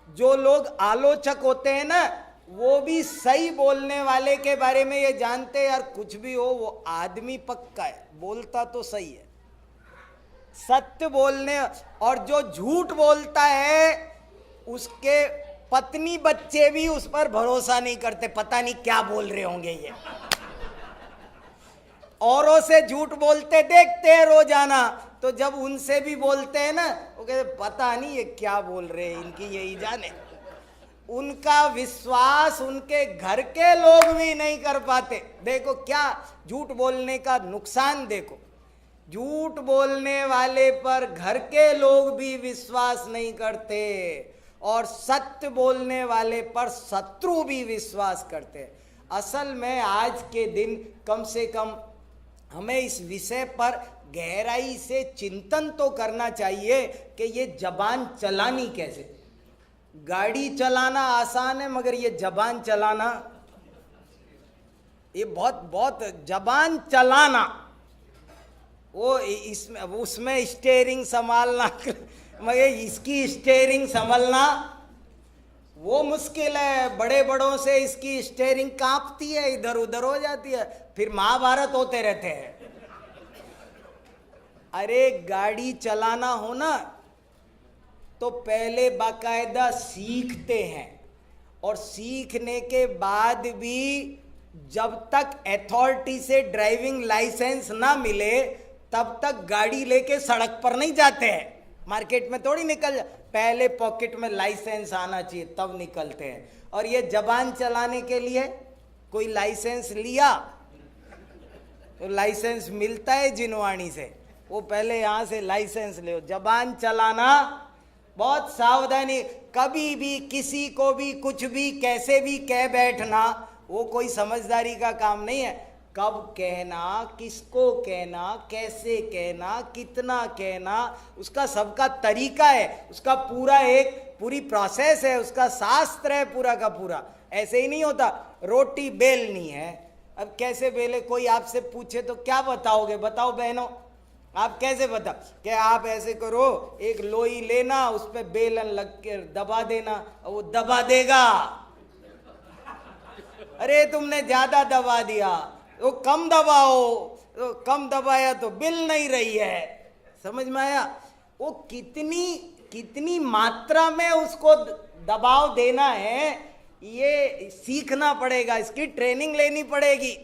जो लोग आलोचक होते हैं ना, वो भी सही बोलने वाले के बारे में ये जानते हैं, यार कुछ भी हो वो आदमी पक्का है, बोलता तो सही है, सत्य बोलने। और जो झूठ बोलता है उसके पत्नी बच्चे भी उस पर भरोसा नहीं करते, पता नहीं क्या बोल रहे होंगे ये। औरों से झूठ बोलते देखते हैं रोजाना, तो जब उनसे भी बोलते हैं ना, वो कहते पता नहीं ये क्या बोल रहे हैं, इनकी यही जाने। उनका विश्वास उनके घर के लोग भी नहीं कर पाते। देखो क्या झूठ बोलने का नुकसान, देखो झूठ बोलने वाले पर घर के लोग भी विश्वास नहीं करते, और सत्य बोलने वाले पर शत्रु भी विश्वास करते। असल में आज के दिन कम से कम हमें इस विषय पर गहराई से चिंतन तो करना चाहिए कि ये जबान चलानी कैसे। गाड़ी चलाना आसान है, मगर ये जबान चलाना, ये बहुत जबान चलाना, वो इसमें उसमें स्टीयरिंग संभालना मगर इसकी स्टीयरिंग संभलना वो मुश्किल है। बड़े बड़ों से इसकी स्टीयरिंग कांपती है, इधर उधर हो जाती है, फिर महाभारत होते रहते हैं। अरे गाड़ी चलाना हो ना, तो पहले बाकायदा सीखते हैं, और सीखने के बाद भी जब तक अथॉरिटी से ड्राइविंग लाइसेंस ना मिले तब तक गाड़ी लेके सड़क पर नहीं जाते हैं। मार्केट में थोड़ी निकल, पहले पॉकेट में लाइसेंस आना चाहिए तब निकलते हैं। और ये जबान चलाने के लिए कोई लाइसेंस लिया तो लाइसेंस मिलता है जिनवाणी से, वो पहले यहाँ से लाइसेंस ले। जबान चलाना बहुत सावधानी, कभी भी किसी को भी कुछ भी कैसे भी कह बैठना वो कोई समझदारी का काम नहीं है। कब कहना, किसको कहना, कैसे कहना, कितना कहना, उसका सबका तरीका है, उसका पूरा एक पूरी प्रोसेस है, उसका शास्त्र है पूरा का पूरा। ऐसे ही नहीं होता। रोटी बेलनी है, अब कैसे बेले, कोई आपसे पूछे तो क्या बताओगे? बताओ बहनों, आप कैसे बताओ कि आप ऐसे करो, एक लोई लेना, उस पर बेलन लग के दबा देना, वो दबा देगा। अरे तुमने ज्यादा दबा दिया, वो कम दबाओ, तो कम दबाया तो बिल नहीं रही है। समझ में आया? वो कितनी मात्रा में उसको दबाव देना है, ये सीखना पड़ेगा, इसकी ट्रेनिंग लेनी पड़ेगी।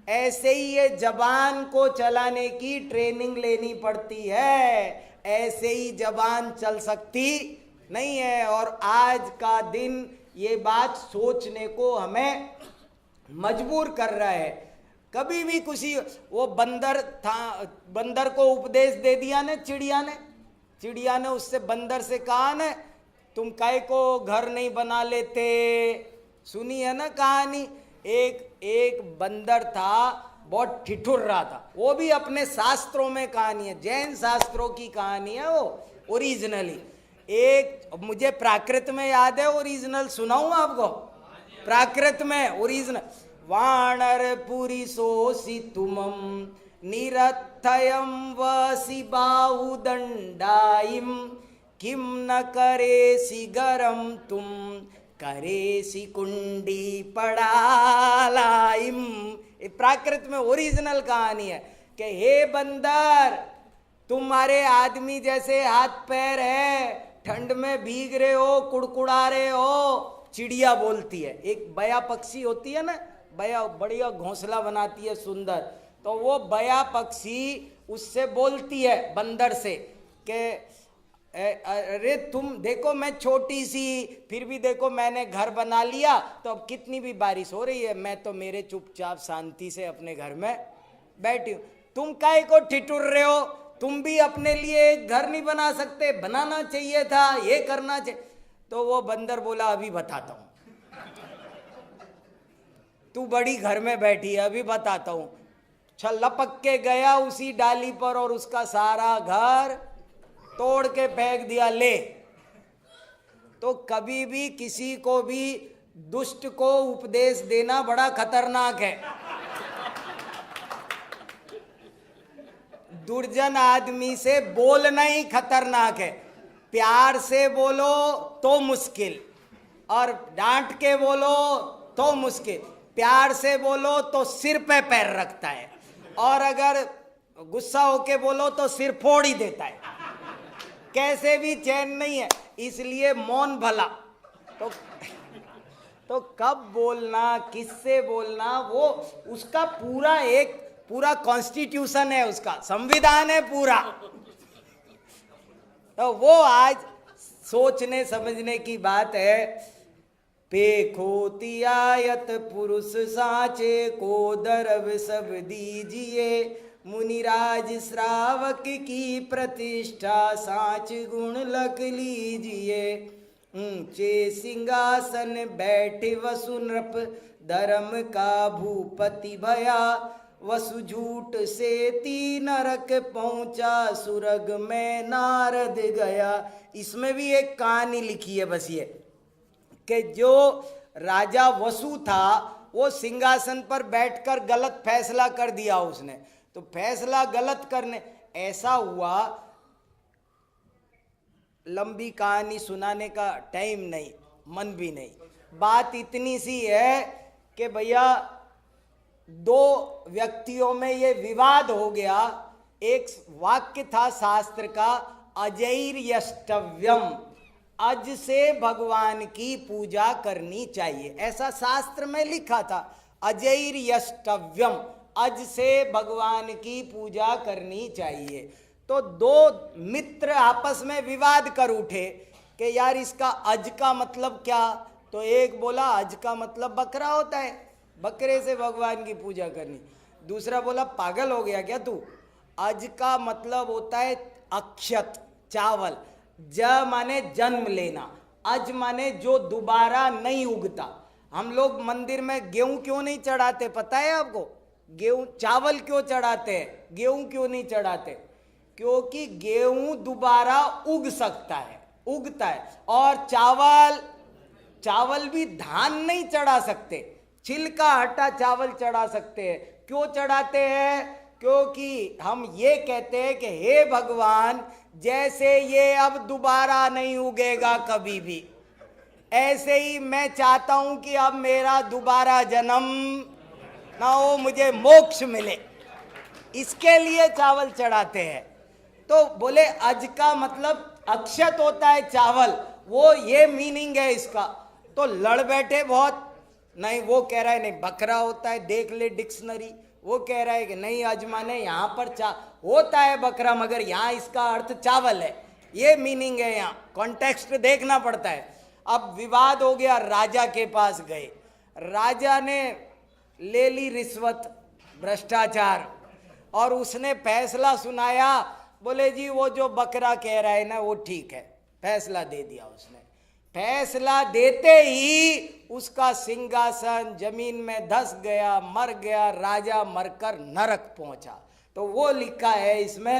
ऐसे ही ये जबान को चलाने की ट्रेनिंग लेनी पड़ती है, ऐसे ही जबान चल सकती नहीं है। और आज का दिन ये बात सोचने को हमें मजबूर कर रहा है। कभी भी किसी, वो बंदर था, बंदर को उपदेश दे दिया ने चिड़िया ने उससे बंदर से कहा ने, तुम काहे को घर नहीं बना लेते? सुनी है ना कहानी? एक बंदर था, बहुत ठिठुर रहा था। वो भी अपने शास्त्रों में कहानी है, जैन शास्त्रों की कहानी है वो ओरिजिनली। एक मुझे प्राकृत में याद है, ओरिजिनल सुनाऊं आपको? प्राकृत में ओरिजिनल, वानर पुरीसोऽसि तुमं निरर्थयं वसि बाहुदण्डायिं किं न करेसि गरम तुम करेसी कुंडी पड़ालाइम। प्राकृत में ओरिजिनल कहानी है कि हे बंदर, तुम्हारे आदमी जैसे हाथ पैर है, ठंड में भीग रहे हो, कुड़कुड़ा रहे हो। चिड़िया बोलती है, एक बया पक्षी होती है ना, बया बढ़िया घोंसला बनाती है सुंदर, तो वो बया पक्षी उससे बोलती है बंदर से कि अरे तुम देखो, मैं छोटी सी, फिर भी देखो मैंने घर बना लिया, तो अब कितनी भी बारिश हो रही है, मैं तो मेरे चुपचाप शांति से अपने घर में बैठी हूँ। तुम काहे को ठिठुर रहे हो? तुम भी अपने लिए एक घर नहीं बना सकते? बनाना चाहिए था, ये करना चाहिए। तो वो बंदर बोला, अभी बताता हूँ, तू बड़ी घर में बैठी है, अभी बताता हूँ। छल लपक के गया उसी डाली पर और उसका सारा घर तोड़ के फेंक दिया। ले, तो कभी भी किसी को भी दुष्ट को उपदेश देना बड़ा खतरनाक है। दुर्जन आदमी से बोलना ही खतरनाक है। प्यार से बोलो तो मुश्किल, और डांट के बोलो तो मुश्किल। प्यार से बोलो तो सिर पे पैर रखता है, और अगर गुस्सा होके बोलो तो सिर फोड़ ही देता है। कैसे भी चैन नहीं है, इसलिए मौन भला। तो कब बोलना, किससे बोलना, वो उसका पूरा कॉन्स्टिट्यूशन है, उसका संविधान है पूरा। तो वो आज सोचने समझने की बात है। पेखोती आयत पुरुष साचे को दरब सब दीजिए, मुनिराज श्रावक की प्रतिष्ठा साच गुण लख लीजिए। ऊंचे सिंहासन बैठे वसु नृप, धर्म का भूपति भया, वसु झूठ से ती नरक पहुंचा, सुरग में नारद गया। इसमें भी एक कहानी लिखी है बस ये, कि जो राजा वसु था वो सिंहासन पर बैठकर गलत फैसला कर दिया उसने। तो फैसला गलत करने, ऐसा हुआ, लंबी कहानी सुनाने का टाइम नहीं, मन भी नहीं। बात इतनी सी है कि भैया दो व्यक्तियों में ये विवाद हो गया। एक वाक्य था शास्त्र का, अजैर्यष्टव्यम, अज से भगवान की पूजा करनी चाहिए, ऐसा शास्त्र में लिखा था। अजैर्यष्टव्यम, अज से भगवान की पूजा करनी चाहिए। तो दो मित्र आपस में विवाद कर उठे कि यार इसका अज का मतलब क्या। तो एक बोला अज का मतलब बकरा होता है, बकरे से भगवान की पूजा करनी। दूसरा बोला पागल हो गया क्या तू, अज का मतलब होता है अक्षत, चावल। ज माने जन्म लेना, अज माने जो दोबारा नहीं उगता। हम लोग मंदिर में गेहूं क्यों नहीं चढ़ाते पता है आपको? गेहूं, चावल क्यों चढ़ाते हैं, गेहूं क्यों नहीं चढ़ाते? क्योंकि गेहूं दोबारा उग सकता है, उगता है। और चावल भी धान नहीं चढ़ा सकते, छिलका हटा चावल चढ़ा सकते हैं। क्यों चढ़ाते हैं? क्योंकि हम ये कहते हैं कि हे भगवान, जैसे ये अब दोबारा नहीं उगेगा कभी भी, ऐसे ही मैं चाहता हूं कि अब मेरा दोबारा जन्म ना हो, मुझे मोक्ष मिले, इसके लिए चावल चढ़ाते हैं। तो बोले अज का मतलब अक्षत होता है चावल, वो ये मीनिंग है इसका। तो लड़ बैठे बहुत, नहीं वो कह रहा है नहीं बकरा होता है, देख ले डिक्शनरी। वो कह रहा है कि नहीं अजमाने यहाँ पर होता है बकरा, मगर यहाँ इसका अर्थ चावल है, ये मीनिंग है, यहाँ कॉन्टेक्स्ट देखना पड़ता है। अब विवाद हो गया, राजा के पास गए, राजा ने ले ली रिश्वत, भ्रष्टाचार, और उसने फैसला सुनाया। बोले जी वो जो बकरा कह रहा है ना वो ठीक है, फैसला दे दिया उसने। फैसला देते ही उसका सिंहासन जमीन में धस गया, मर गया, राजा मरकर नरक पहुंचा। तो वो लिखा है इसमें,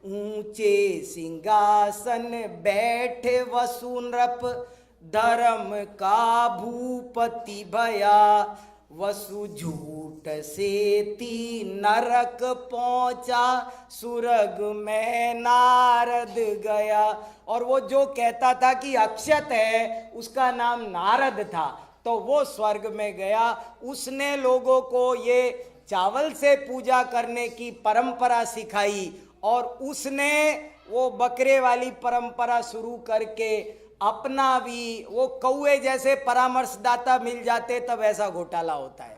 ऊंचे सिंहासन बैठे वसु नृप, धर्म का भूपति भया, वसु झूठ से ती नरक पहुंचा, सुरग में नारद गया। और वो जो कहता था कि अक्षत है, उसका नाम नारद था, तो वो स्वर्ग में गया। उसने लोगों को ये चावल से पूजा करने की परंपरा सिखाई, और उसने वो बकरे वाली परंपरा शुरू करके अपना भी, वो कौए जैसे परामर्शदाता मिल जाते तब ऐसा घोटाला होता है।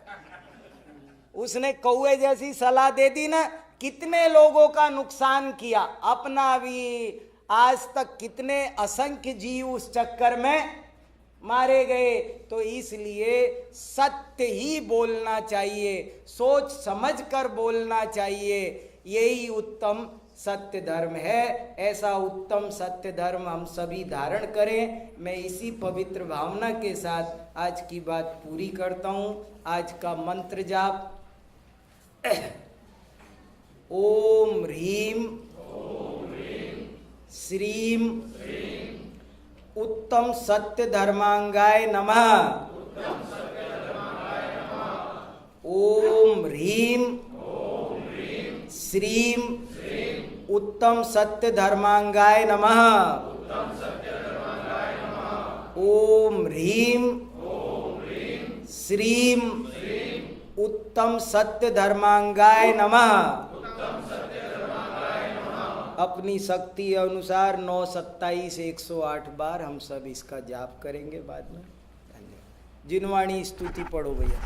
उसने कौए जैसी सलाह दे दी ना, कितने लोगों का नुकसान किया, अपना भी। आज तक कितने असंख्य जीव उस चक्कर में मारे गए। तो इसलिए सत्य ही बोलना चाहिए, सोच समझ कर बोलना चाहिए, यही उत्तम सत्य धर्म है। ऐसा उत्तम सत्य धर्म हम सभी धारण करें। मैं इसी पवित्र भावना के साथ आज की बात पूरी करता हूँ। आज का मंत्र जाप, ओम ह्रीम श्रीम उत्तम सत्य धर्मांगाय नमः। ओम ह्रीम श्रीम उत्तम सत्य धर्मांगाय नमः। ओम ह्रीम श्रीम उत्तम सत्य धर्मांगाय नमः। अपनी शक्ति अनुसार 9, 27, 108 बार हम सब इसका जाप करेंगे बाद में। धन्यवाद। जिनवाणी स्तुति पढ़ो भैया।